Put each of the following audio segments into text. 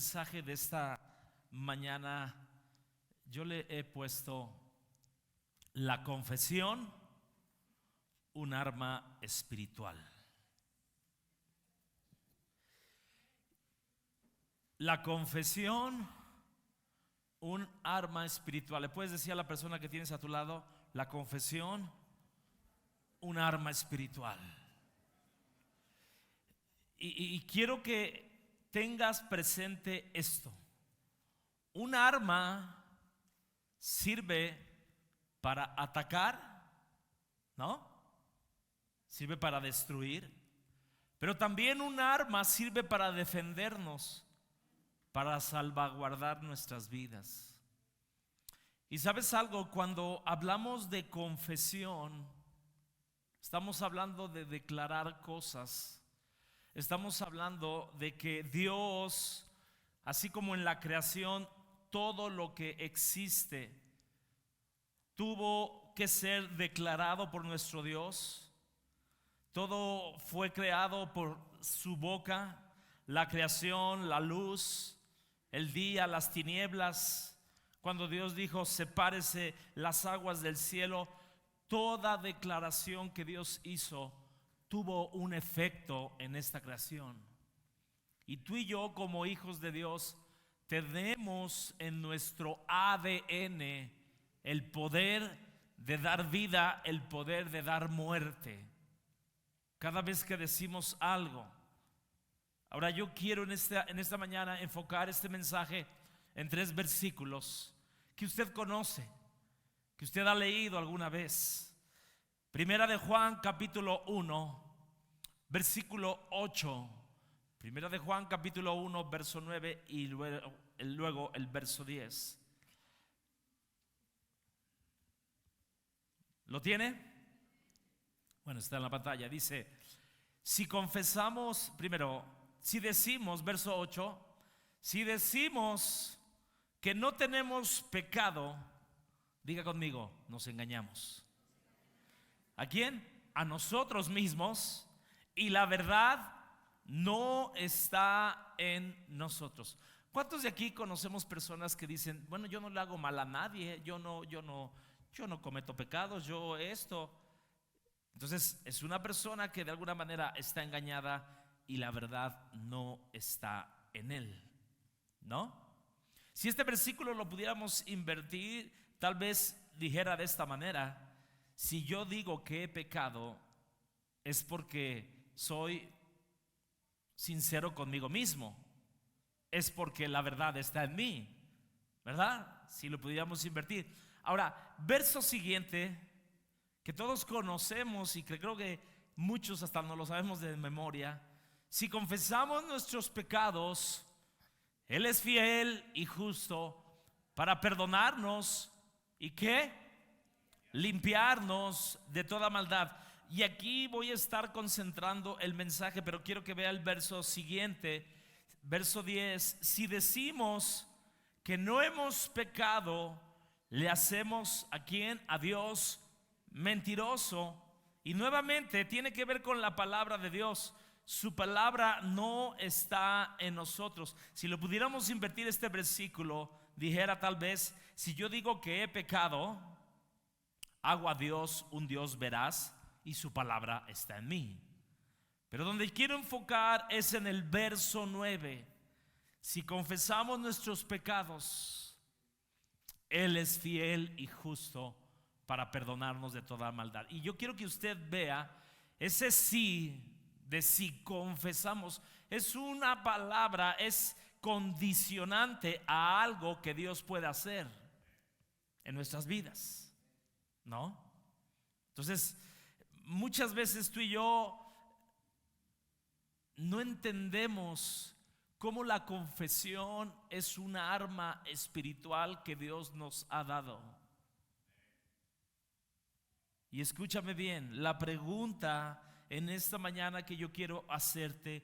mensaje de esta mañana yo le he puesto la confesión, un arma espiritual. La confesión, un arma espiritual. Le puedes decir a la persona que tienes a tu lado, la confesión, un arma espiritual. Y quiero que tengas presente esto. Un arma sirve para atacar, ¿no? Sirve para destruir. Pero también un arma sirve para defendernos, para salvaguardar nuestras vidas. Y sabes algo, cuando hablamos de confesión, estamos hablando de declarar cosas. Estamos hablando de que Dios, así como en la creación, todo lo que existe tuvo que ser declarado por nuestro Dios. Todo fue creado por su boca, la creación, la luz, el día, las tinieblas. Cuando Dios dijo, sepárese las aguas del cielo, toda declaración que Dios hizo tuvo un efecto en esta creación. Y tú y yo, como hijos de Dios, tenemos en nuestro ADN el poder de dar vida, el poder de dar muerte. Cada vez que decimos algo. Ahora yo quiero en esta mañana enfocar este mensaje en 3 versículos que usted conoce, que usted ha leído alguna vez. Primera de Juan capítulo 1, versículo 8. Primera de Juan capítulo 1, verso 9 y luego el verso 10. ¿Lo tiene? Bueno, está en la pantalla. Dice, si confesamos, primero, si decimos, verso 8, si decimos que no tenemos pecado, diga conmigo, nos engañamos. ¿A quién? A nosotros mismos, y la verdad no está en nosotros. ¿Cuántos de aquí conocemos personas que dicen, bueno, yo no le hago mal a nadie, yo no cometo pecados, yo esto? Entonces es una persona que de alguna manera está engañada y la verdad no está en él, ¿no? Si este versículo lo pudiéramos invertir, tal vez dijera de esta manera: si yo digo que he pecado, es porque soy sincero conmigo mismo, es porque la verdad está en mí, ¿verdad? Si lo pudiéramos invertir. Ahora, verso siguiente, que todos conocemos y que creo que muchos hasta no lo sabemos de memoria. Si confesamos nuestros pecados, Él es fiel y justo para perdonarnos y ¿qué? Limpiarnos de toda maldad. Y aquí voy a estar concentrando el mensaje, pero quiero que vea el verso siguiente, verso 10. Si decimos que no hemos pecado, le hacemos ¿a quién? A Dios mentiroso. Y nuevamente tiene que ver con la palabra de Dios. Su palabra no está en nosotros. Si lo pudiéramos invertir este versículo, dijera tal vez: si yo digo que he pecado, hago a Dios un Dios veraz y su palabra está en mí. Pero donde quiero enfocar es en el verso 9. Si confesamos nuestros pecados, Él es fiel y justo para perdonarnos de toda maldad. Y yo quiero que usted vea ese sí de si confesamos. Es una palabra, es condicionante a algo que Dios puede hacer en nuestras vidas, ¿no? Entonces, muchas veces tú y yo no entendemos cómo la confesión es una arma espiritual que Dios nos ha dado. Y escúchame bien, la pregunta en esta mañana que yo quiero hacerte: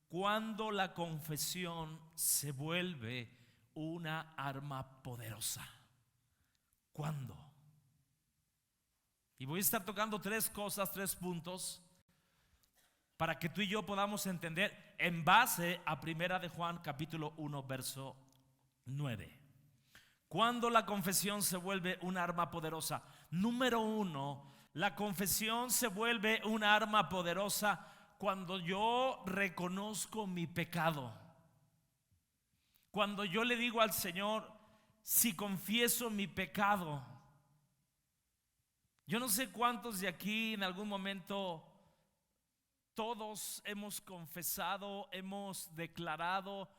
¿cuándo la confesión se vuelve una arma poderosa? ¿Cuándo? Y voy a estar tocando 3 cosas, 3 puntos, para que tú y yo podamos entender en base a Primera de Juan capítulo 1 verso 9. Cuando la confesión se vuelve un arma poderosa. Número uno, la confesión se vuelve un arma poderosa cuando yo reconozco mi pecado. Cuando yo le digo al Señor, si confieso mi pecado. Yo no sé cuántos de aquí en algún momento, todos hemos confesado, hemos declarado,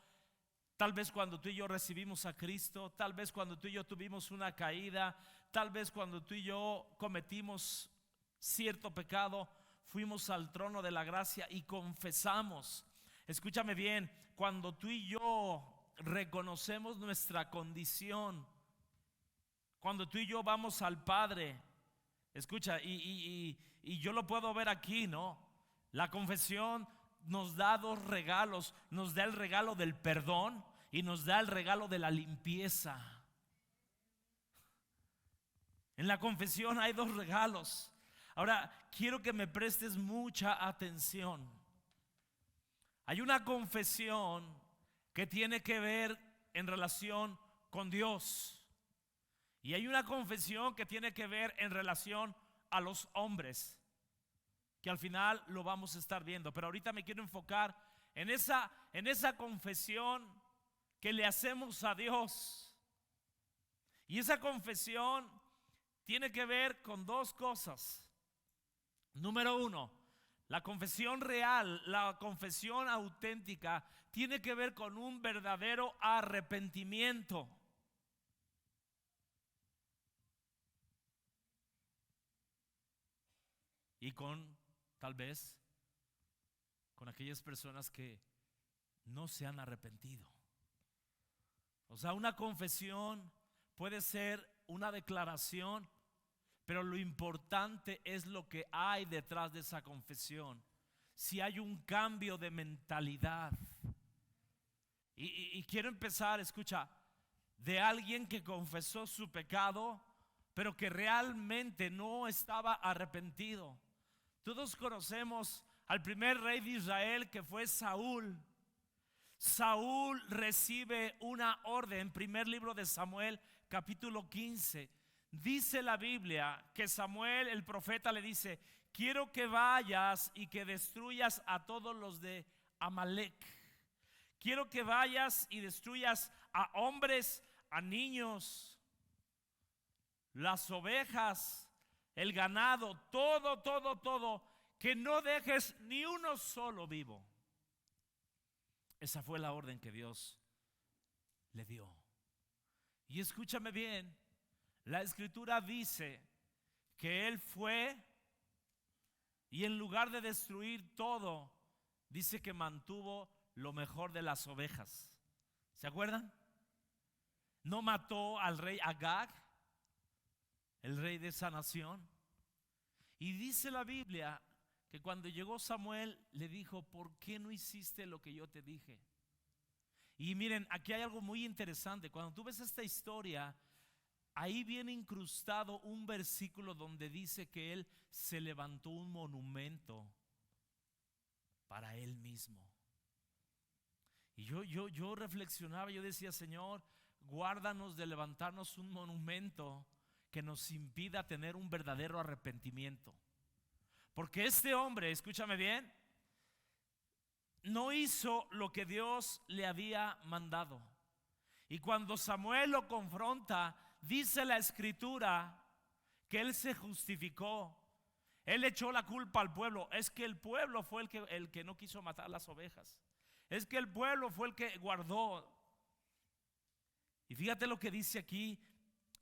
tal vez cuando tú y yo recibimos a Cristo, tal vez cuando tú y yo tuvimos una caída, tal vez cuando tú y yo cometimos cierto pecado, fuimos al trono de la gracia y confesamos. Escúchame bien, cuando tú y yo reconocemos nuestra condición, cuando tú y yo vamos al Padre, escucha, y yo lo puedo ver aquí, ¿no? La confesión nos da dos regalos. Nos da el regalo del perdón y nos da el regalo de la limpieza. En la confesión hay dos regalos. Ahora, quiero que me prestes mucha atención. Hay una confesión que tiene que ver en relación con Dios. Y hay una confesión que tiene que ver en relación a los hombres, que al final lo vamos a estar viendo. Pero ahorita me quiero enfocar en esa confesión que le hacemos a Dios. Y esa confesión tiene que ver con dos cosas. Número uno, la confesión real, la confesión auténtica, tiene que ver con un verdadero arrepentimiento. Y tal vez, con aquellas personas que no se han arrepentido. O sea, una confesión puede ser una declaración, pero lo importante es lo que hay detrás de esa confesión. Si hay un cambio de mentalidad. Y quiero empezar, escucha, de alguien que confesó su pecado, pero que realmente no estaba arrepentido. Todos conocemos al primer rey de Israel, que fue Saúl. Saúl recibe una orden, primer libro de Samuel, capítulo 15. Dice la Biblia que Samuel, el profeta, le dice: quiero que vayas y que destruyas a todos los de Amalek. Quiero que vayas y destruyas a hombres, a niños, las ovejas, el ganado, todo, que no dejes ni uno solo vivo. Esa fue la orden que Dios le dio. Y escúchame bien, la escritura dice que él fue y en lugar de destruir todo, dice que mantuvo lo mejor de las ovejas. ¿Se acuerdan? No mató al rey Agag, el rey de esa nación. Y dice la Biblia que cuando llegó Samuel le dijo: ¿por qué no hiciste lo que yo te dije? Y miren, aquí hay algo muy interesante. Cuando tú ves esta historia, ahí viene incrustado un versículo donde dice que él se levantó un monumento para él mismo. Y yo reflexionaba, yo decía: Señor, guárdanos de levantarnos un monumento que nos impida tener un verdadero arrepentimiento. Porque este hombre, escúchame bien, no hizo lo que Dios le había mandado. Y cuando Samuel lo confronta, dice la escritura que él se justificó. Él echó la culpa al pueblo. Es que el pueblo fue el que no quiso matar las ovejas. Es que el pueblo fue el que guardó. Y fíjate lo que dice aquí,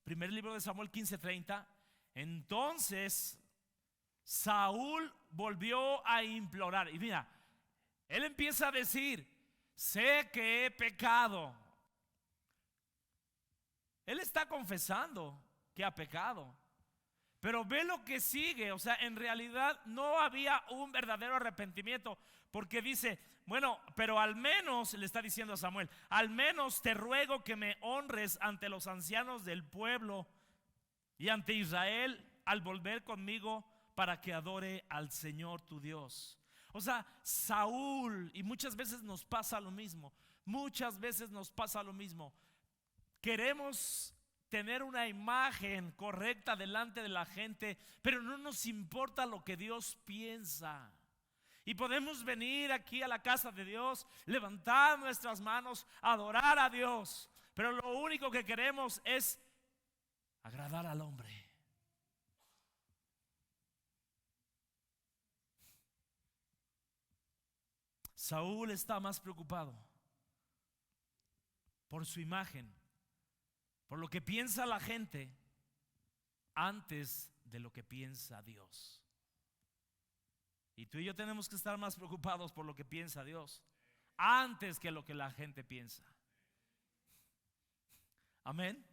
primer libro de Samuel 15:30. Entonces Saúl volvió a implorar. Y mira, él empieza a decir: sé que he pecado. Él está confesando que ha pecado. Pero ve lo que sigue. O sea, en realidad no había un verdadero arrepentimiento. Porque dice: bueno, pero al menos, le está diciendo a Samuel, al menos te ruego que me honres ante los ancianos del pueblo y ante Israel al volver conmigo para que adore al Señor tu Dios. O sea, Saúl, y muchas veces nos pasa lo mismo. Muchas veces nos pasa lo mismo. Queremos tener una imagen correcta delante de la gente, pero no nos importa lo que Dios piensa. Y podemos venir aquí a la casa de Dios, levantar nuestras manos, adorar a Dios, pero lo único que queremos es agradar al hombre. Saúl está más preocupado por su imagen, por lo que piensa la gente, antes de lo que piensa Dios. Y tú y yo tenemos que estar más preocupados por lo que piensa Dios, antes que lo que la gente piensa. Amén.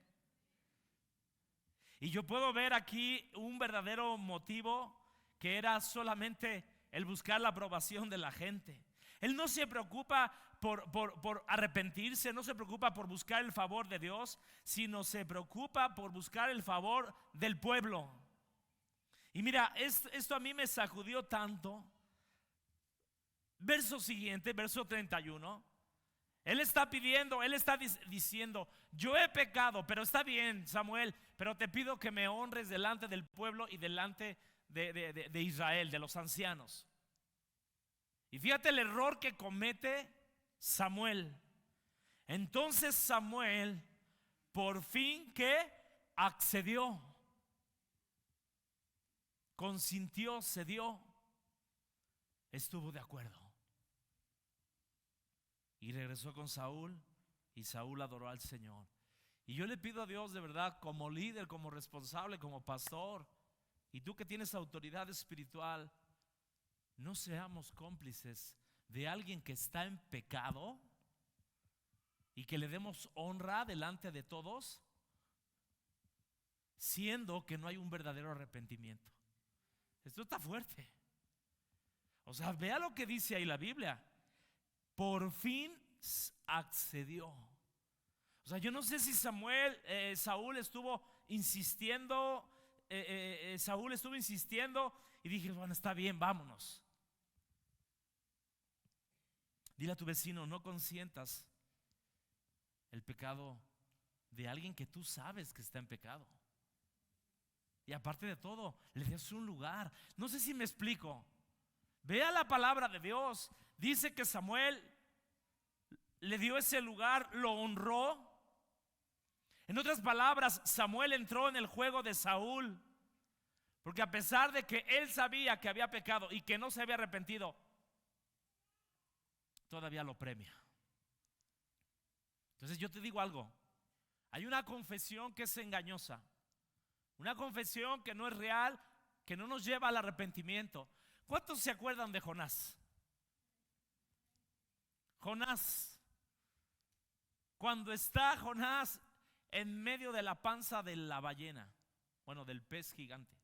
Y yo puedo ver aquí un verdadero motivo, que era solamente el buscar la aprobación de la gente. Él no se preocupa por arrepentirse, no se preocupa por buscar el favor de Dios, sino se preocupa por buscar el favor del pueblo. Y mira, esto a mí me sacudió tanto. Verso siguiente, verso 31. Él está pidiendo, él está diciendo: yo he pecado, pero está bien, Samuel, pero te pido que me honres delante del pueblo y delante de Israel, de los ancianos. Y fíjate el error que comete Samuel. Entonces Samuel por fin que accedió, consintió, cedió, estuvo de acuerdo. Y regresó con Saúl, y Saúl adoró al Señor. Y yo le pido a Dios de verdad, como líder, como responsable, como pastor, y tú que tienes autoridad espiritual, no seamos cómplices de alguien que está en pecado y que le demos honra delante de todos, siendo que no hay un verdadero arrepentimiento. Esto está fuerte. O sea, vea lo que dice ahí la Biblia. Por fin accedió. O sea, yo no sé si Saúl estuvo insistiendo. Saúl estuvo insistiendo y dije: bueno, está bien, vámonos. Dile a tu vecino: no consientas el pecado de alguien que tú sabes que está en pecado. Y aparte de todo, le des un lugar. No sé si me explico. Vea la palabra de Dios. Dice que Samuel le dio ese lugar, lo honró. En otras palabras, Samuel entró en el juego de Saúl, porque a pesar de que él sabía que había pecado y que no se había arrepentido, todavía lo premia. Entonces yo te digo algo: hay una confesión que es engañosa, una confesión que no es real, que no nos lleva al arrepentimiento. ¿Cuántos se acuerdan de Jonás? Jonás, cuando está Jonás en medio de la panza de la ballena, bueno, del pez gigante,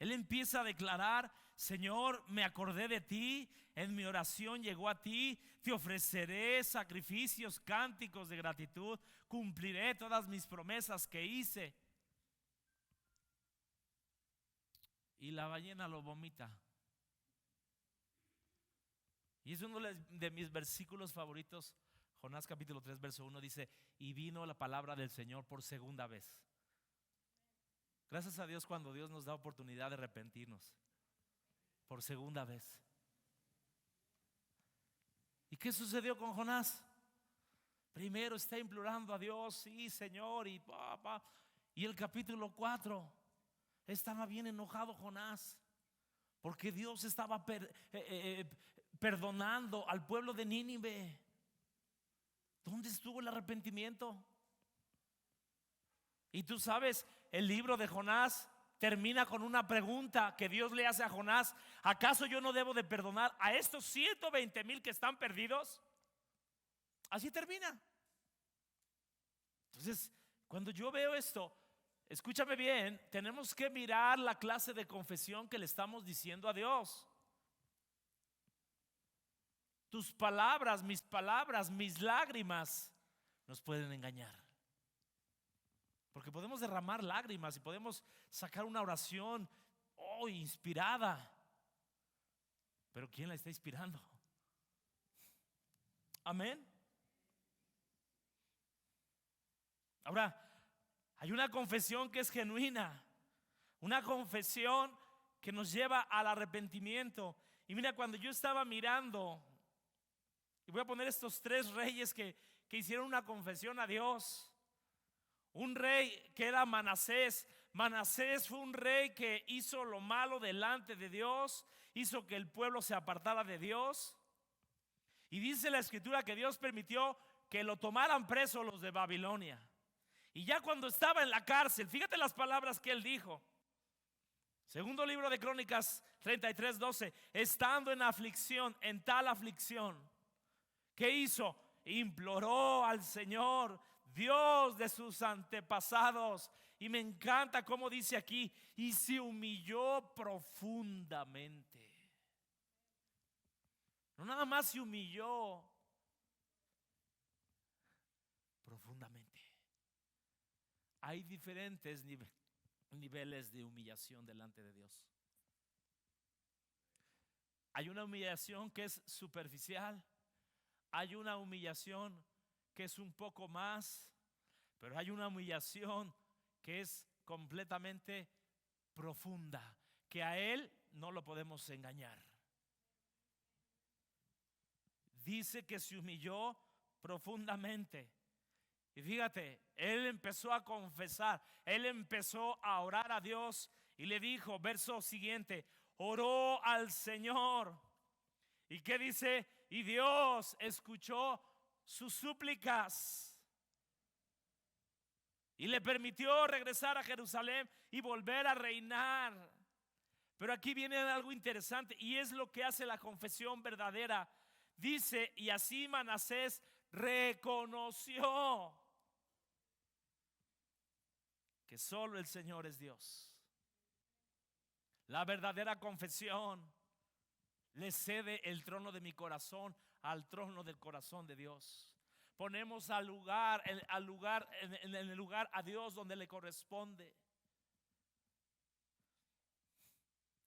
él empieza a declarar: Señor, me acordé de ti, en mi oración llegó a ti, te ofreceré sacrificios, cánticos de gratitud, cumpliré todas mis promesas que hice. Y la ballena lo vomita. Y es uno de mis versículos favoritos. Jonás capítulo 3 verso 1 dice: y vino la palabra del Señor por segunda vez. Gracias a Dios cuando Dios nos da oportunidad de arrepentirnos por segunda vez. ¿Y qué sucedió con Jonás? Primero está implorando a Dios: sí, Señor, y el capítulo 4 estaba bien enojado Jonás, porque Dios estaba perdonando al pueblo de Nínive. ¿Dónde estuvo el arrepentimiento? Y tú sabes, el libro de Jonás termina con una pregunta que Dios le hace a Jonás: ¿acaso yo no debo de perdonar a estos 120,000 que están perdidos? Así termina. Entonces, cuando yo veo esto, escúchame bien, tenemos que mirar la clase de confesión que le estamos diciendo a Dios. Tus palabras, mis lágrimas nos pueden engañar. Porque podemos derramar lágrimas y podemos sacar una oración inspirada, pero ¿quién la está inspirando? Amén. Ahora, hay una confesión que es genuina, una confesión que nos lleva al arrepentimiento. Y mira, cuando yo estaba mirando, y voy a poner estos 3 reyes que hicieron una confesión a Dios. Un rey que era Manasés. Manasés fue un rey que hizo lo malo delante de Dios, hizo que el pueblo se apartara de Dios. Y dice la escritura que Dios permitió que lo tomaran preso los de Babilonia. Y ya cuando estaba en la cárcel, fíjate las palabras que él dijo. Segundo libro de Crónicas 33:12. Estando en aflicción, en tal aflicción, ¿qué hizo? Imploró al Señor, Dios de sus antepasados. Y me encanta cómo dice aquí, y se humilló profundamente. No nada más se humilló, profundamente. Hay diferentes niveles de humillación delante de Dios. Hay una humillación que es superficial. Hay una humillación que es un poco más, pero hay una humillación que es completamente profunda, que a Él no lo podemos engañar. Dice que se humilló profundamente. Y fíjate, él empezó a confesar, él empezó a orar a Dios y le dijo, verso siguiente, oró al Señor. ¿Y qué dice? Y Dios escuchó sus súplicas y le permitió regresar a Jerusalén y volver a reinar. Pero aquí viene algo interesante y es lo que hace la confesión verdadera. Dice, y así Manasés reconoció que solo el Señor es Dios. La verdadera confesión le cede el trono de mi corazón al trono del corazón de Dios. Ponemos en el lugar a Dios donde le corresponde.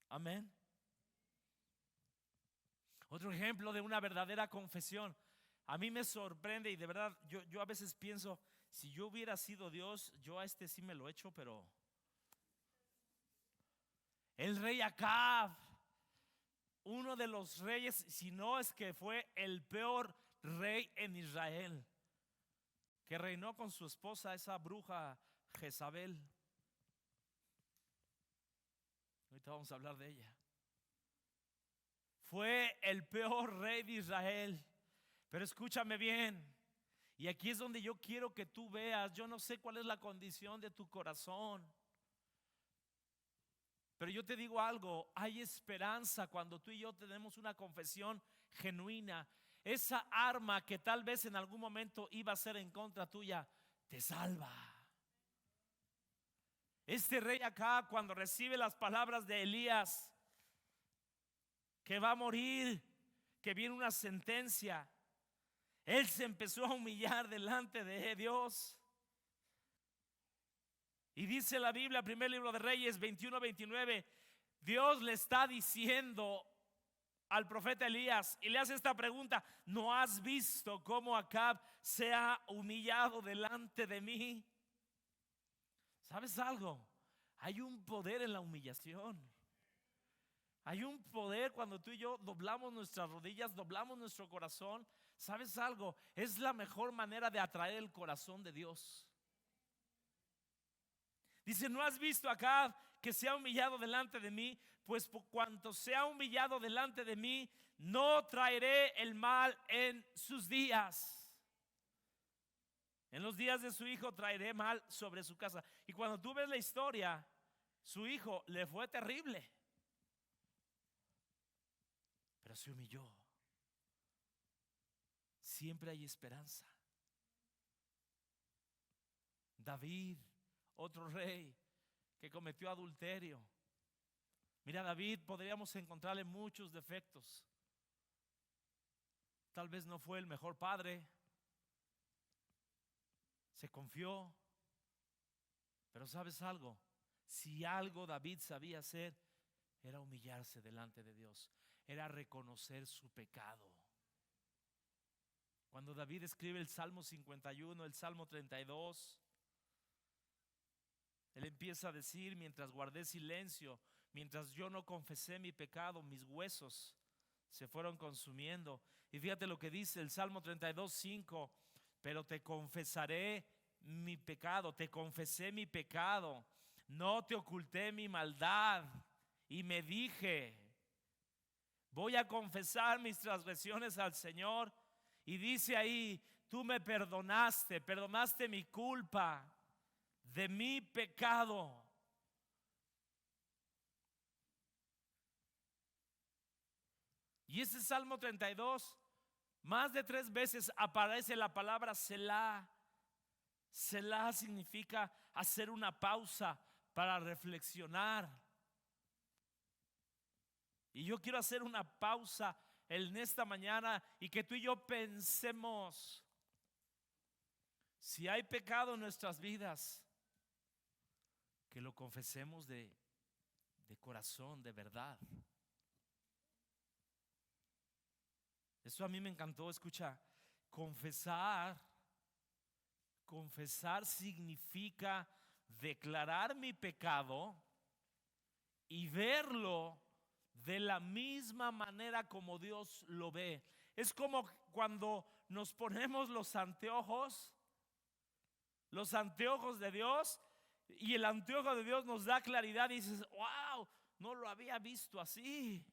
Amén. Otro ejemplo de una verdadera confesión. A mí me sorprende y de verdad yo a veces pienso, si yo hubiera sido Dios, yo a este sí me lo echo, pero el rey Acab, uno de los reyes, si no es que fue el peor rey en Israel, que reinó con su esposa, esa bruja Jezabel. Ahorita vamos a hablar de ella. Fue el peor rey de Israel. Pero escúchame bien, y aquí es donde yo quiero que tú veas. Yo no sé cuál es la condición de tu corazón, pero yo te digo algo, hay esperanza cuando tú y yo tenemos una confesión genuina. Esa arma que tal vez en algún momento iba a ser en contra tuya, te salva. Este rey acá, cuando recibe las palabras de Elías, que va a morir, que viene una sentencia, él se empezó a humillar delante de Dios. Y dice la Biblia, primer libro de Reyes 21-29, Dios le está diciendo al profeta Elías y le hace esta pregunta: ¿no has visto cómo Acab se ha humillado delante de mí? ¿Sabes algo? Hay un poder en la humillación. Hay un poder cuando tú y yo doblamos nuestras rodillas, doblamos nuestro corazón. ¿Sabes algo? Es la mejor manera de atraer el corazón de Dios. Dice: ¿no has visto acá que se ha humillado delante de mí? Pues por cuanto se ha humillado delante de mí, no traeré el mal en sus días. En los días de su hijo traeré mal sobre su casa. Y cuando tú ves la historia, su hijo le fue terrible, pero se humilló. Siempre hay esperanza. David, otro rey que cometió adulterio. Mira, David podríamos encontrarle muchos defectos. Tal vez no fue el mejor padre, se confió. Pero ¿sabes algo? Si algo David sabía hacer, era humillarse delante de Dios. era reconocer su pecado. Cuando David escribe el Salmo 51, el Salmo 32, él empieza a decir: mientras guardé silencio, mientras yo no confesé mi pecado, mis huesos se fueron consumiendo. Y fíjate lo que dice el Salmo 32, 5: pero te confesaré mi pecado, te confesé mi pecado, no te oculté mi maldad. Y me dije: voy a confesar mis transgresiones al Señor. Y dice ahí: tú me perdonaste mi culpa, de mi pecado. Y ese Salmo 32, más de 3 veces aparece la palabra Selah. Selah significa hacer una pausa para reflexionar. Y yo quiero hacer una pausa en esta mañana y que tú y yo pensemos: si hay pecado en nuestras vidas, que lo confesemos de corazón, de verdad. Eso a mí me encantó. Escucha, confesar significa declarar mi pecado y verlo de la misma manera como Dios lo ve. Es como cuando nos ponemos los anteojos de Dios, y el anteojo de Dios nos da claridad y dices: wow, no lo había visto así.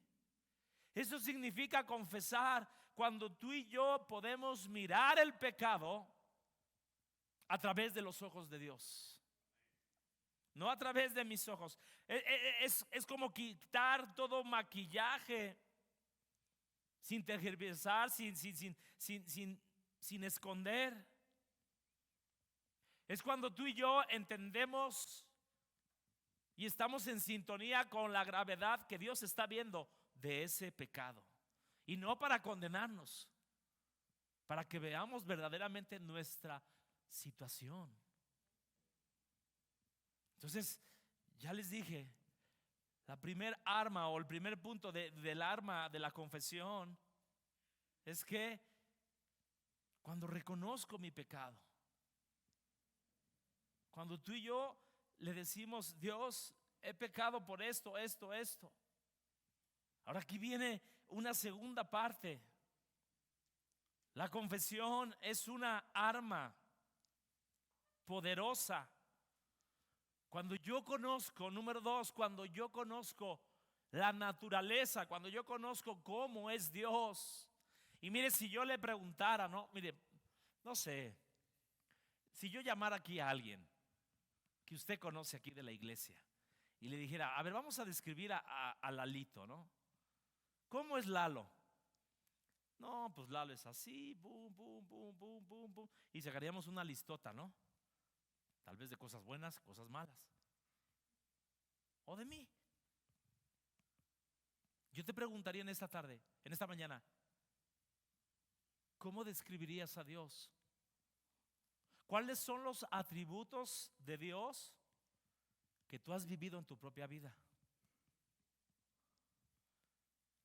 Eso significa confesar, cuando tú y yo podemos mirar el pecado a través de los ojos de Dios, no a través de mis ojos. Es como quitar todo maquillaje, sin tergiversar, sin esconder. Es cuando tú y yo entendemos y estamos en sintonía con la gravedad que Dios está viendo de ese pecado, y no para condenarnos, para que veamos verdaderamente nuestra situación. Entonces, ya les dije, la primer arma o el primer punto del arma de la confesión es que cuando reconozco mi pecado, cuando tú y yo le decimos: Dios, he pecado por esto. Ahora aquí viene una segunda parte. La confesión es una arma poderosa. Cuando yo conozco, número 2, cuando yo conozco la naturaleza, cuando yo conozco cómo es Dios. Y mire, si yo le preguntara, no sé, si yo llamara aquí a alguien que usted conoce aquí de la iglesia y le dijera: a ver, vamos a describir a Lalito, ¿no? ¿Cómo es Lalo? No, pues Lalo es así, boom, boom, boom, boom, boom, boom. Y sacaríamos una listota, ¿no? Tal vez de cosas buenas, cosas malas. O de mí. Yo te preguntaría en esta tarde, en esta mañana: ¿cómo describirías a Dios? ¿Cuáles son los atributos de Dios que tú has vivido en tu propia vida?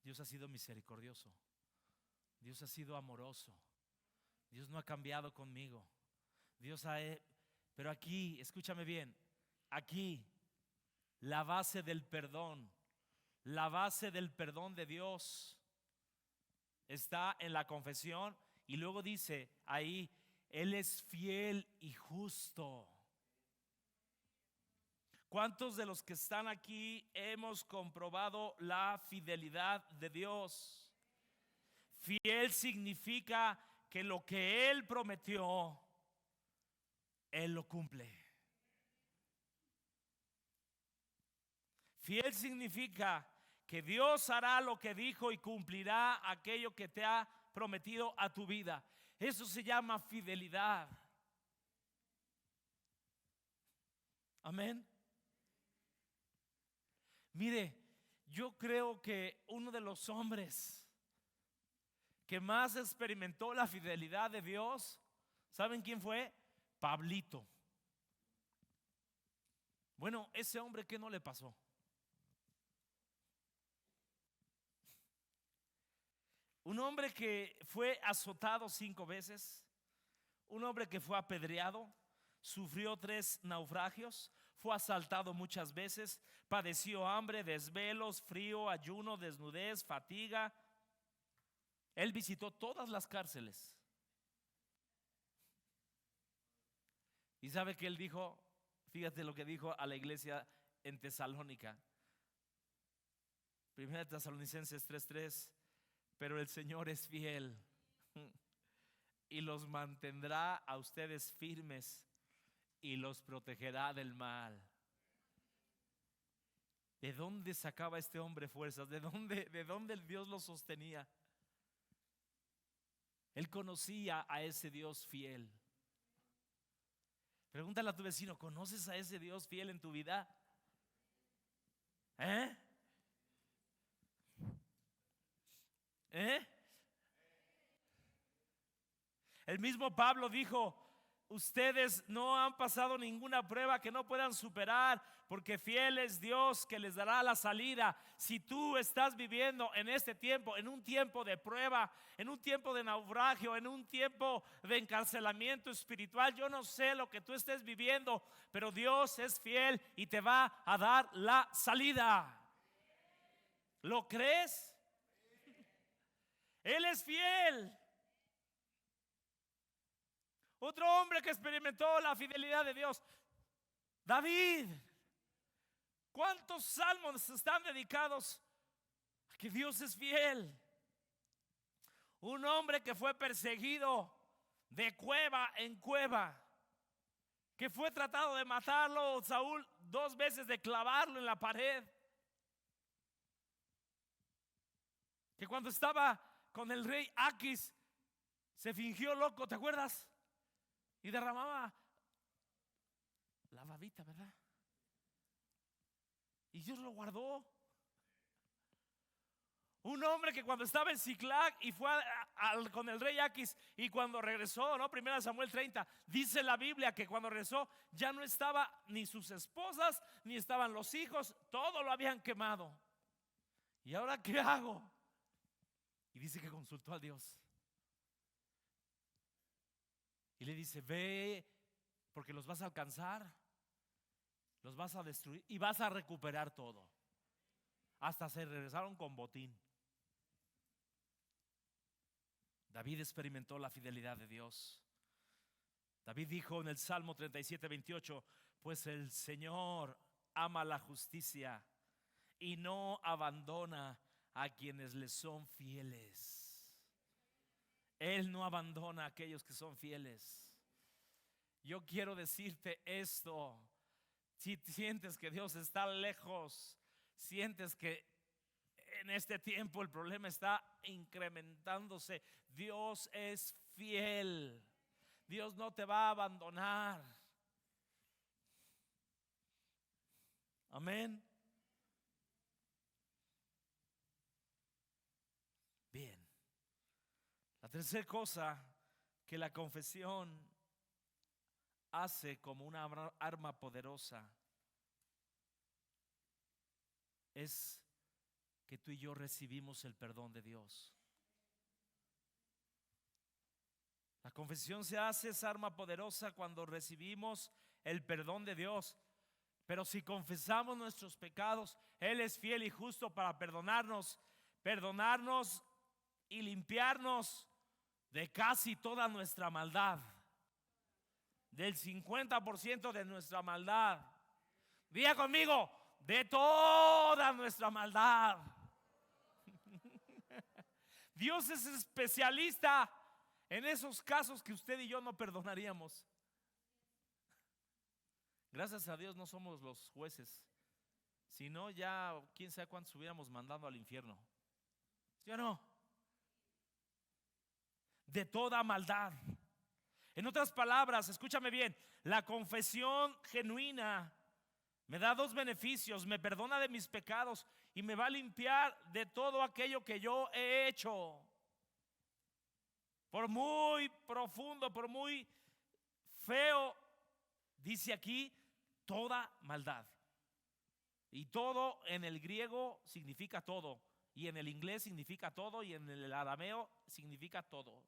Dios ha sido misericordioso. Dios ha sido amoroso. Dios no ha cambiado conmigo. Pero aquí, escúchame bien, aquí la base del perdón de Dios está en la confesión. Y luego dice ahí: Él es fiel y justo. ¿Cuántos de los que están aquí hemos comprobado la fidelidad de Dios? Fiel significa que lo que Él prometió, Él lo cumple. Fiel significa que Dios hará lo que dijo y cumplirá aquello que te ha prometido a tu vida. Eso se llama fidelidad. Amén. Mire, yo creo que uno de los hombres que más experimentó la fidelidad de Dios, ¿saben quién fue? Pablito. Bueno, ese hombre, ¿qué no le pasó? Un hombre que fue azotado 5 veces, un hombre que fue apedreado, sufrió 3 naufragios, fue asaltado muchas veces, padeció hambre, desvelos, frío, ayuno, desnudez, fatiga. Él visitó todas las cárceles. ¿Y sabe que él dijo? Fíjate lo que dijo a la iglesia en Tesalónica. Primera Tesalonicenses 3:3. Pero el Señor es fiel y los mantendrá a ustedes firmes y los protegerá del mal. ¿De dónde sacaba este hombre fuerzas? ¿De dónde Dios lo sostenía? Él conocía a ese Dios fiel. Pregúntale a tu vecino, ¿conoces a ese Dios fiel en tu vida? ¿Eh? El mismo Pablo dijo: ustedes no han pasado ninguna prueba que no puedan superar, porque fiel es Dios que les dará la salida. Si tú estás viviendo en este tiempo, en un tiempo de prueba, en un tiempo de naufragio, en un tiempo de encarcelamiento espiritual, yo no sé lo que tú estés viviendo, pero Dios es fiel y te va a dar la salida. ¿Lo crees? Él es fiel. Otro hombre que experimentó la fidelidad de Dios, David. ¿Cuántos salmos están dedicados a que Dios es fiel? Un hombre que fue perseguido de cueva en cueva, que fue tratado de matarlo Saúl 2 veces, de clavarlo en la pared, que cuando estaba con el rey Aquis se fingió loco, ¿te acuerdas? Y derramaba la babita, ¿verdad? Y Dios lo guardó. Un hombre que cuando estaba en Siclag y fue con el rey Aquis, y cuando regresó, ¿no? 1 Samuel 30, dice la Biblia que cuando regresó ya no estaba ni sus esposas, ni estaban los hijos, todo lo habían quemado. ¿Y ahora qué hago? Y dice que consultó a Dios. Y le dice: ve, porque los vas a alcanzar, los vas a destruir y vas a recuperar todo. Hasta se regresaron con botín. David experimentó la fidelidad de Dios. David dijo en el Salmo 37:28: pues el Señor ama la justicia y no abandona a quienes le son fieles. Él no abandona a aquellos que son fieles. Yo quiero decirte esto: si sientes que Dios está lejos, sientes que en este tiempo el problema está incrementándose, Dios es fiel. Dios no te va a abandonar. Amén. Bien. La tercera cosa que la confesión hace como una arma poderosa es que tú y yo recibimos el perdón de Dios. La confesión se hace esa arma poderosa cuando recibimos el perdón de Dios. Pero si confesamos nuestros pecados, Él es fiel y justo para perdonarnos y limpiarnos de casi toda nuestra maldad, del 50% de nuestra maldad. Diga conmigo: de toda nuestra maldad. Dios es especialista en esos casos que usted y yo no perdonaríamos. Gracias a Dios no somos los jueces, si no ya quién sabe cuántos hubiéramos mandado al infierno. ¿Sí o no? De toda maldad. En otras palabras, escúchame bien, la confesión genuina me da 2 beneficios: me perdona de mis pecados y me va a limpiar de todo aquello que yo he hecho. Por muy profundo, por muy feo, dice aquí, toda maldad. Y todo en el griego significa todo. Y en el inglés significa todo y en el arameo significa todo.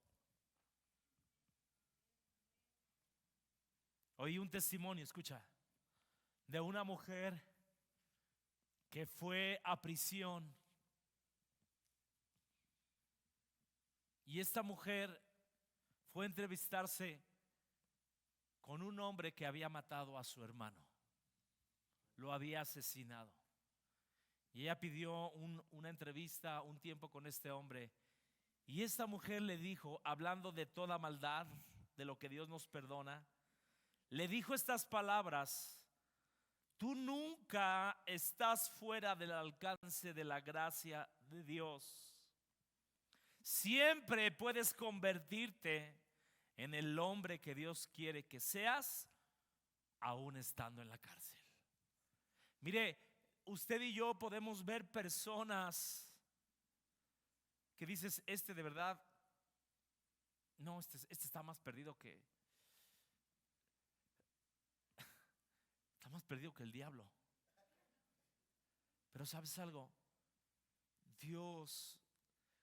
Oí un testimonio, escucha, de una mujer que fue a prisión. Y esta mujer fue a entrevistarse con un hombre que había matado a su hermano. Lo había asesinado. Y ella pidió una entrevista, un tiempo con este hombre. Y esta mujer le dijo, hablando de toda maldad, de lo que Dios nos perdona, le dijo estas palabras: tú nunca estás fuera del alcance de la gracia de Dios. Siempre puedes convertirte en el hombre que Dios quiere que seas, aún estando en la cárcel. Mire, usted y yo podemos ver personas que dices, este de verdad, no, este está más perdido que el diablo. Pero ¿sabes algo? Dios,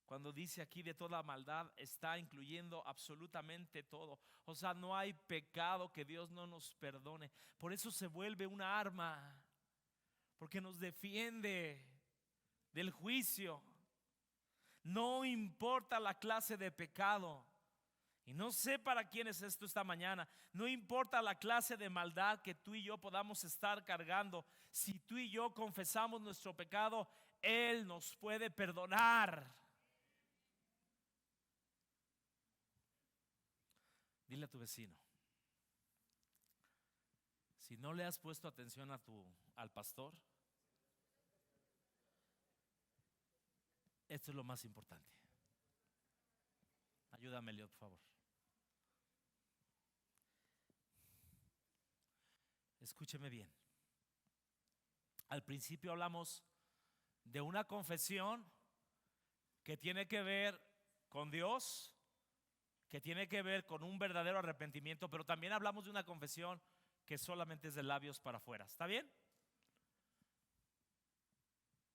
cuando dice aquí de toda maldad, está incluyendo absolutamente todo. O sea, no hay pecado que Dios no nos perdone. Por eso se vuelve una arma, porque nos defiende del juicio. No importa la clase de pecado. Y no sé para quién es esto esta mañana. No importa la clase de maldad que tú y yo podamos estar cargando. Si tú y yo confesamos nuestro pecado, Él nos puede perdonar. Dile a tu vecino, si no le has puesto atención al pastor, esto es lo más importante. Ayúdame, Leo, por favor. Escúcheme bien. Al principio hablamos de una confesión que tiene que ver con Dios, que tiene que ver con un verdadero arrepentimiento, pero también hablamos de una confesión que solamente es de labios para afuera. ¿Está bien?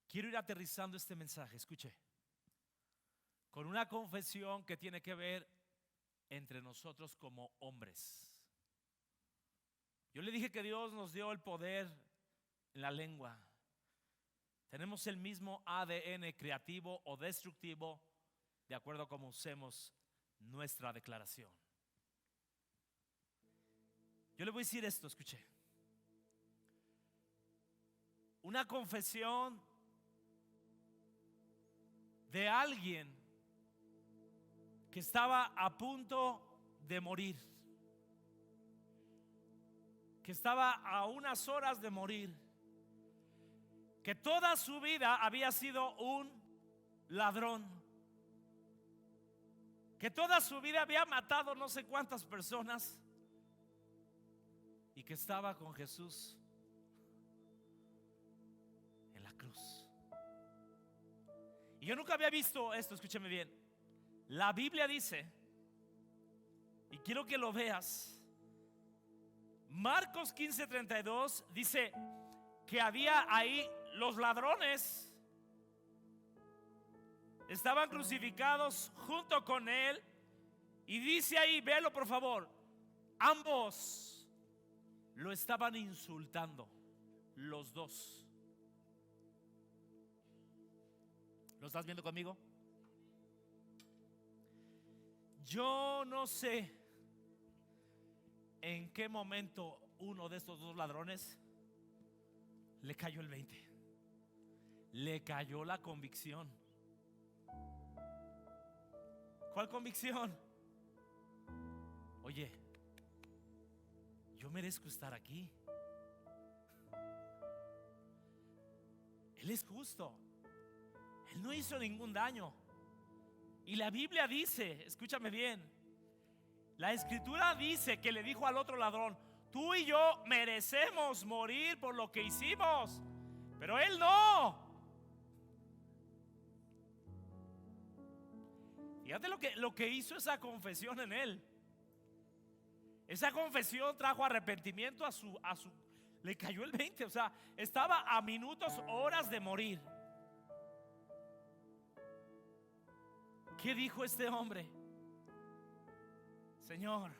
Quiero ir aterrizando este mensaje, escuche, con una confesión que tiene que ver entre nosotros como hombres. Yo le dije que Dios nos dio el poder en la lengua. Tenemos el mismo ADN creativo o destructivo de acuerdo a cómo usemos nuestra declaración. Yo le voy a decir esto, escuche. Una confesión de alguien que estaba a punto de morir, que estaba a unas horas de morir, que toda su vida había sido un ladrón, que toda su vida había matado no sé cuántas personas y que estaba con Jesús en la cruz. Y yo nunca había visto esto, escúcheme bien. La Biblia dice, y quiero que lo veas, Marcos 15:32 dice que había ahí los ladrones, estaban crucificados junto con él. Y dice ahí, véalo por favor, ambos lo estaban insultando, los dos. ¿Lo estás viendo conmigo? Yo no sé en qué momento uno de estos dos ladrones le cayó el 20. Le cayó la convicción. ¿Cuál convicción? Oye, yo merezco estar aquí. Él es justo. Él no hizo ningún daño. Y la Biblia dice, escúchame bien, la escritura dice que le dijo al otro ladrón: tú y yo merecemos morir por lo que hicimos, pero él no. Fíjate lo que hizo esa confesión en él. Esa confesión trajo arrepentimiento a su le cayó el 20, o sea, estaba a minutos, horas de morir. ¿Qué dijo este hombre? Señor,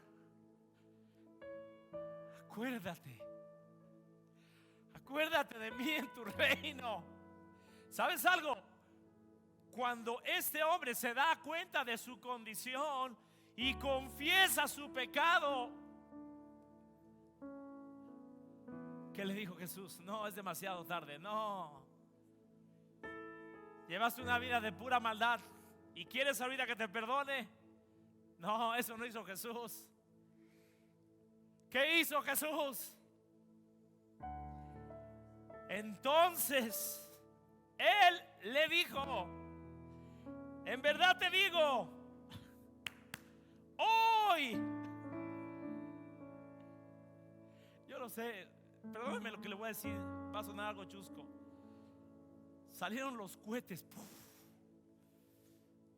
acuérdate de mí en tu reino. ¿Sabes algo? Cuando este hombre se da cuenta de su condición y confiesa su pecado, ¿qué le dijo Jesús? No, es demasiado tarde. No, llevaste una vida de pura maldad y quieres ahorita que te perdone. No, eso no hizo Jesús. ¿Qué hizo Jesús? Entonces Él le dijo: en verdad te digo, hoy, yo no sé, perdónenme lo que le voy a decir, va a sonar algo chusco. Salieron los cohetes, ¡puf!,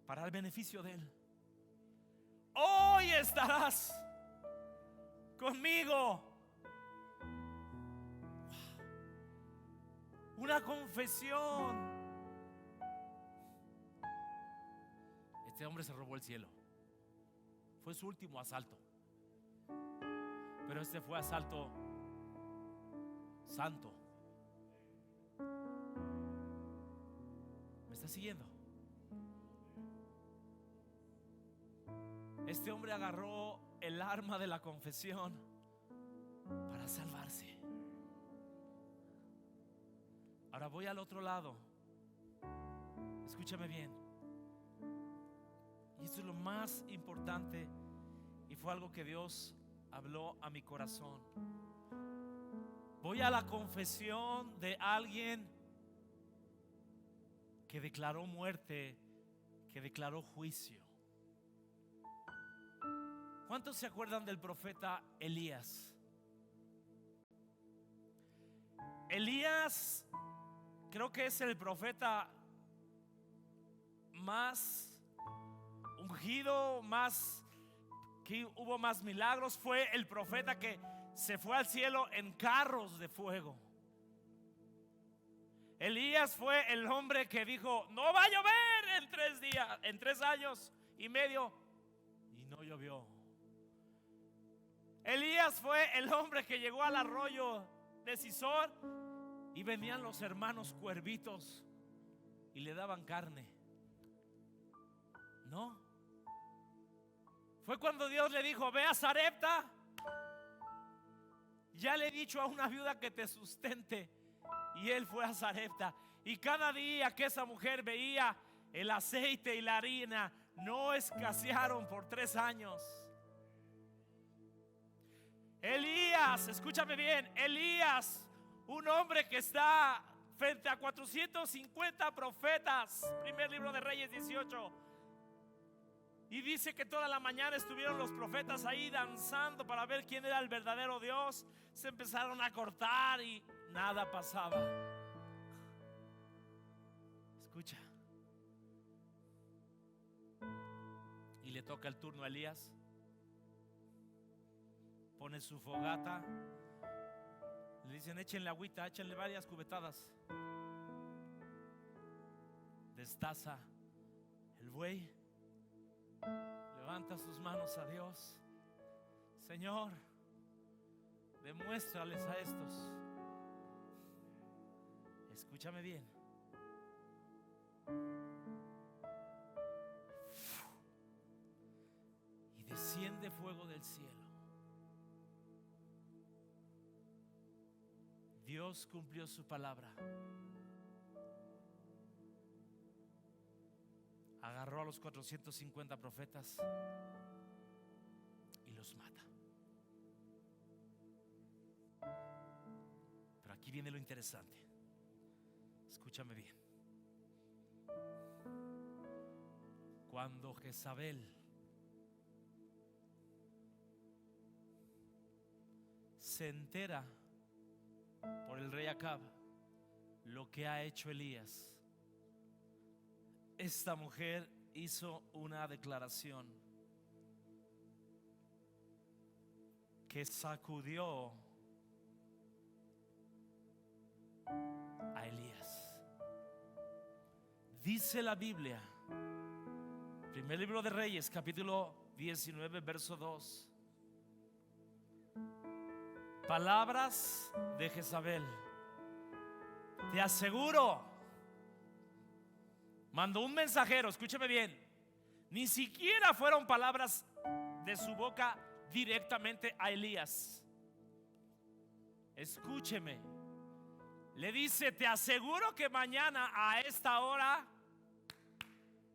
para el beneficio de Él. Hoy estarás conmigo. Una confesión. Este hombre se robó el cielo. Fue su último asalto. Pero este fue asalto santo. ¿Me está siguiendo? Este hombre agarró el arma de la confesión para salvarse. Ahora voy al otro lado. Escúchame bien. Y esto es lo más importante, y fue algo que Dios habló a mi corazón. Voy a la confesión de alguien que declaró muerte, que declaró juicio. ¿Cuántos se acuerdan del profeta Elías? Elías creo que es el profeta más ungido, más que hubo más milagros. Fue el profeta que se fue al cielo en carros de fuego. Elías fue el hombre que dijo: no va a llover en 3 días, en 3 años y medio, y no llovió. Elías fue el hombre que llegó al arroyo de Sisor y venían los hermanos cuervitos y le daban carne. No, fue cuando Dios le dijo: ve a Sarepta, ya le he dicho a una viuda que te sustente. Y él fue a Sarepta, y cada día que esa mujer veía, el aceite y la harina no escasearon por 3 años. Elías, escúchame bien, Elías, un hombre que está frente a 450 profetas, primer libro de Reyes 18. Y dice que toda la mañana estuvieron los profetas ahí danzando para ver quién era el verdadero Dios. Se empezaron a cortar y nada pasaba. Escucha. Y le toca el turno a Elías. Pone su fogata. Le dicen: échenle agüita, échenle varias cubetadas. Destaza el buey. Levanta sus manos a Dios. Señor, demuéstrales a estos. Escúchame bien. Y desciende fuego del cielo. Dios cumplió su palabra. Agarró a los 450 profetas y los mata. Pero aquí viene lo interesante. Escúchame bien. Cuando Jezabel se entera por el rey Acab lo que ha hecho Elías, esta mujer hizo una declaración que sacudió a Elías. Dice la Biblia Primer libro de Reyes, capítulo 19, verso 2. Palabras de Jezabel. Te aseguro, mandó un mensajero, escúcheme bien. Ni siquiera fueron palabras de su boca directamente a Elías. Escúcheme. Le dice: te aseguro que mañana a esta hora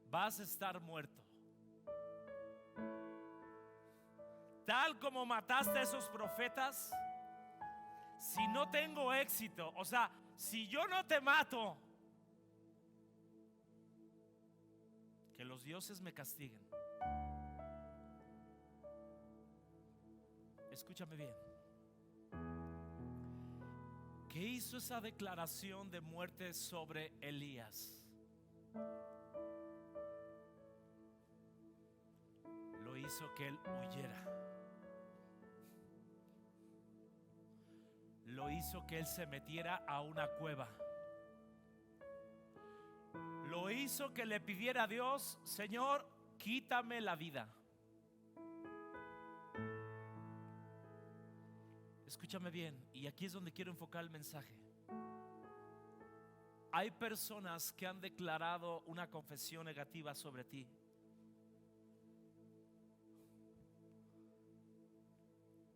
vas a estar muerto. Tal como mataste a esos profetas, si no tengo éxito, o sea, si yo no te mato, que los dioses me castiguen. Escúchame bien. ¿Qué hizo esa declaración de muerte sobre Elías? Lo hizo que él huyera. Lo hizo que él se metiera a una cueva. Lo hizo que le pidiera a Dios: Señor, quítame la vida. Escúchame bien, y aquí es donde quiero enfocar el mensaje. Hay personas que han declarado una confesión negativa sobre ti.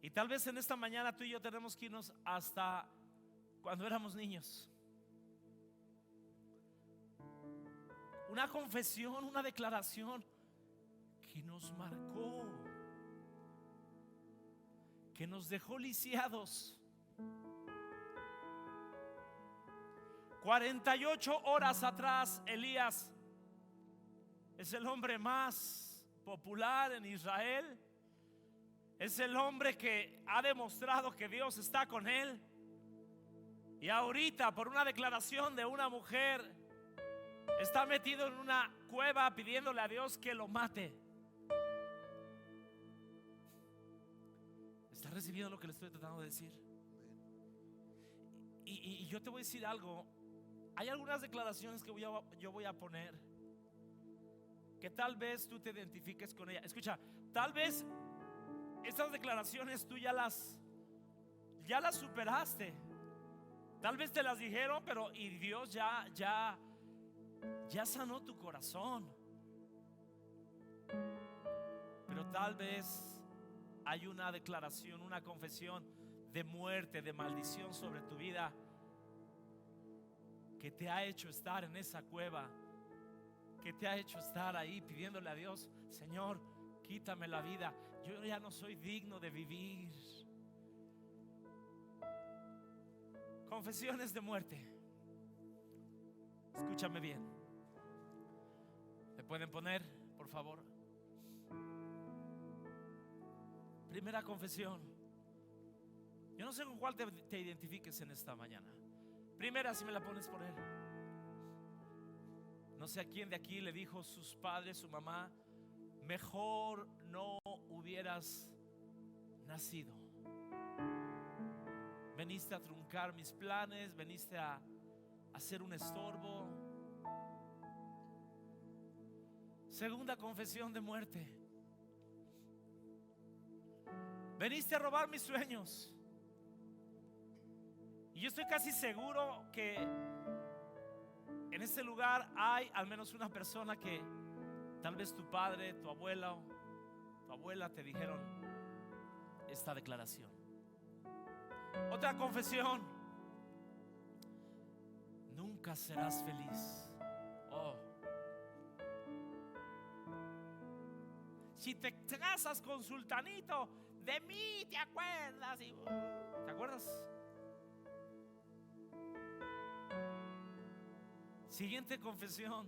Y tal vez en esta mañana tú y yo tenemos que irnos hasta cuando éramos niños. Una confesión, una declaración que nos marcó, que nos dejó lisiados. 48 horas atrás, Elías es el hombre más popular en Israel. Es el hombre que ha demostrado que Dios está con él. Y ahorita, por una declaración de una mujer, está metido en una cueva pidiéndole a Dios que lo mate. ¿Está recibiendo lo que le estoy tratando de decir? Y yo te voy a decir algo. Hay algunas declaraciones que yo voy a poner, que tal vez tú te identifiques con ella. Escucha, tal vez estas declaraciones tú ya las superaste. Tal vez te las dijeron, pero y Dios ya sanó tu corazón. Pero tal vez hay una declaración, una confesión de muerte, de maldición sobre tu vida, que te ha hecho estar en esa cueva, que te ha hecho estar ahí pidiéndole a Dios: Señor, quítame la vida, yo ya no soy digno de vivir. Confesiones de muerte. Escúchame bien. ¿Me pueden poner, por favor? Primera confesión. Yo no sé con cuál te identifiques en esta mañana. Primera, si me la pones, por él. No sé a quién de aquí le dijo sus padres, su mamá: mejor no hubieras nacido. Veniste a truncar mis planes, veniste a hacer un estorbo. Segunda confesión de muerte. Veniste a robar mis sueños. Y yo estoy casi seguro que en este lugar hay al menos una persona que tal vez tu padre, tu abuela o tu abuela te dijeron esta declaración. Otra confesión: nunca serás feliz. Oh. Si te casas con sultanito, de mí te acuerdas. ¿Te acuerdas? Siguiente confesión: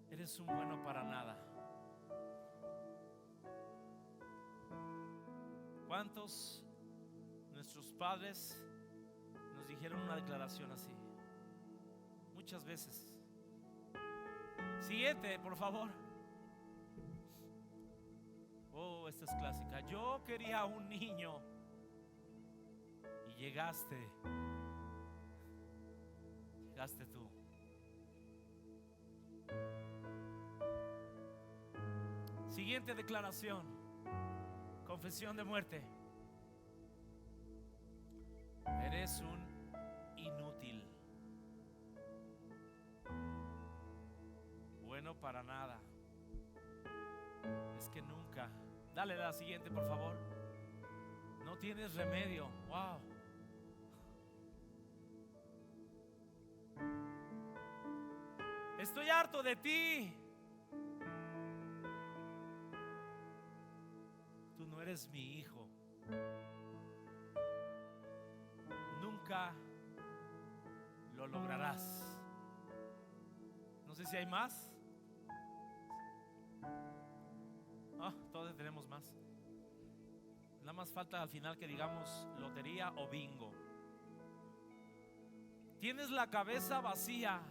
eres un bueno para nada. ¿Cuántos nuestros padres nos dijeron una declaración así? Muchas veces. Siguiente, por favor. Oh, esta es clásica. Yo quería un niño y llegaste tú. siguiente declaración, confesión de muerte. Eres un inútil, bueno para nada. Es que nunca. Dale la siguiente, por favor. No tienes remedio. Wow. Estoy harto de ti. Tú no eres mi hijo. Nunca lo lograrás. No sé si hay más. Todos tenemos más. Nada más falta al final que digamos lotería o bingo. Tienes la cabeza vacía.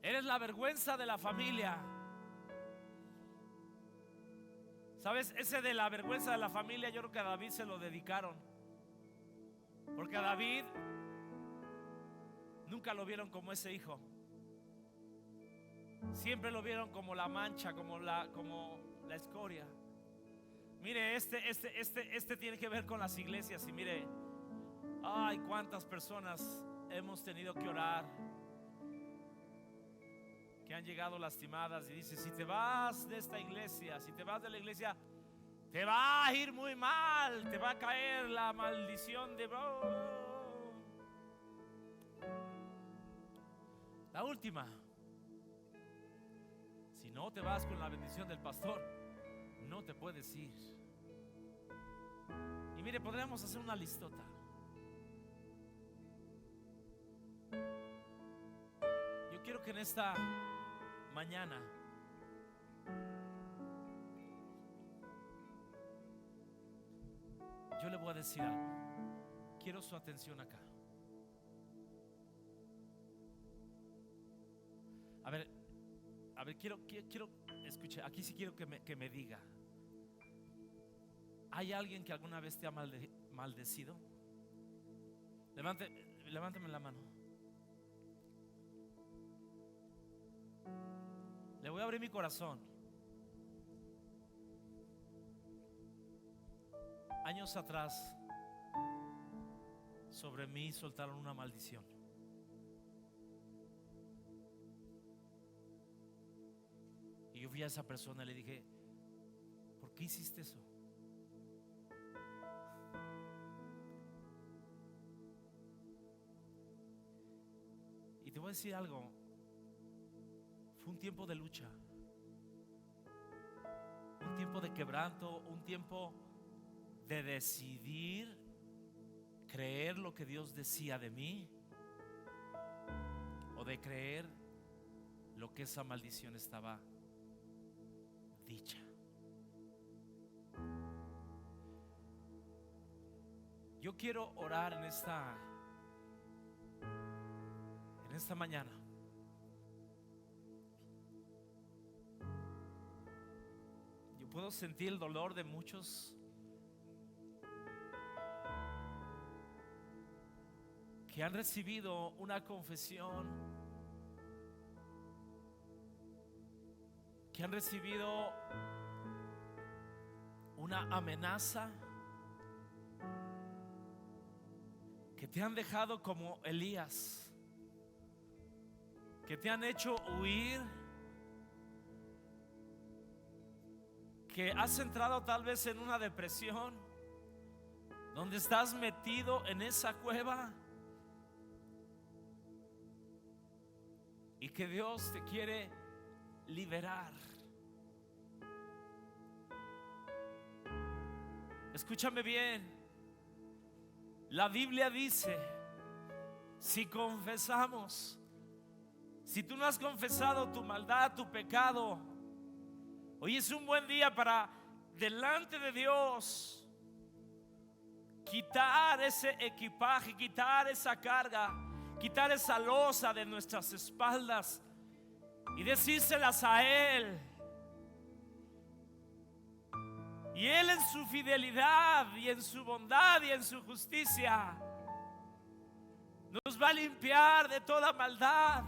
Eres la vergüenza de la familia. ¿Sabes? Ese de la vergüenza de la familia, yo creo que a David se lo dedicaron. Porque a David nunca lo vieron como ese hijo. Siempre lo vieron como la mancha, como la escoria. Mire, este tiene que ver con las iglesias. Y mire, ay, cuántas personas hemos tenido que orar, que han llegado lastimadas. Y dice: si te vas de esta iglesia, si te vas de la iglesia, te va a ir muy mal, te va a caer la maldición de... La última: si no te vas con la bendición del pastor, no te puedes ir. Y mire, podríamos hacer una listota. Yo quiero que en esta mañana yo le voy a decir algo. Quiero su atención acá. A ver, quiero escuchar. Aquí sí quiero que me diga: ¿hay alguien que alguna vez te ha maldecido? Levántame la mano. Le voy a abrir mi corazón. Años atrás, sobre mí soltaron una maldición. Y yo fui a esa persona y le dije: ¿por qué hiciste eso? Y te voy a decir algo. Fue un tiempo de lucha, un tiempo de quebranto, un tiempo de decidir creer lo que Dios decía de mí, o de creer lo que esa maldición estaba dicha. Yo quiero orar en esta mañana. Yo puedo sentir el dolor de muchos que han recibido una confesión, que han recibido una amenaza, que te han dejado como Elías, que te han hecho huir, que has entrado tal vez en una depresión, donde estás metido en esa cueva, y que Dios te quiere liberar. Escúchame bien. La Biblia dice: si confesamos, si tú no has confesado tu maldad, tu pecado, hoy es un buen día para, delante de Dios, quitar ese equipaje, quitar esa carga, quitar esa losa de nuestras espaldas y decírselas a Él. Y Él, en su fidelidad y en su bondad y en su justicia, nos va a limpiar de toda maldad.